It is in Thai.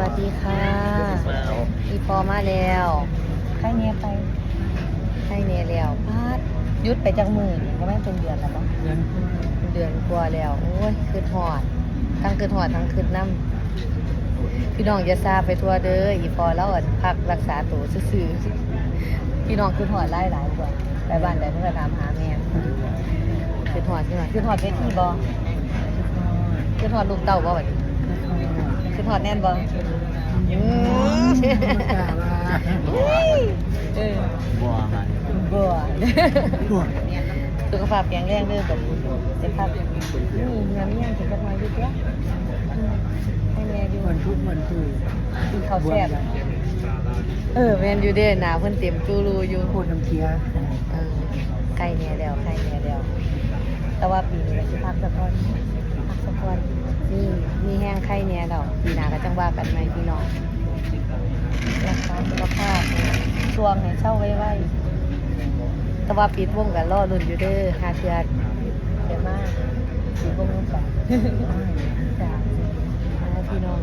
วัสดีค่ะอีพอมาแล้วใครเนี่ยไปใครเนี่ยแล้วพาดยุดไปจากมือนี่ก็ไม่เป็นเดือนแล้วปะเดือนกว่าแล้วโอ้ยคือหอดทั้งคือหอดทั้งคือน้ำพี่น้องจะทราบไปทั่วเด้ออีพอแล้วพักรักษาตัวซื่อๆพี่น้องคือหอดหลายกว่าไปบ้านใดเพิ่งจะถามหาแม่คือหอดไปที่บอคือหอดลูกเต่าบ่บัดนี้คือหอดแน่นบ่บัวมัน บัวสุขภาพแข็งแรงเด้อแบบนี้จะพักนี่งานยังถึงจะมาอยู่เด้อให้แม่อยู่ มันทุกมันคือ กินข้าวแซ่บแม่นอยู่เด้อหน้าเพิ่นเต็มจูรูอยู่ พูดน้ำเคี้ย ใกล้แน่แล้วแต่ว่าปีนี้สิพักสักก่อนมีแห้งไข่แน่แล้วปีหน้าก็จังว่ากันใหม่พี่น้องรักษาสุขภาพช่วงให้เช้าไว้แต่ว่าปิดวงกันรอรุ่นอยู่เด้อหาเทื่อเดี๋ยวมาปิดวงกันจ้าพี่น้อง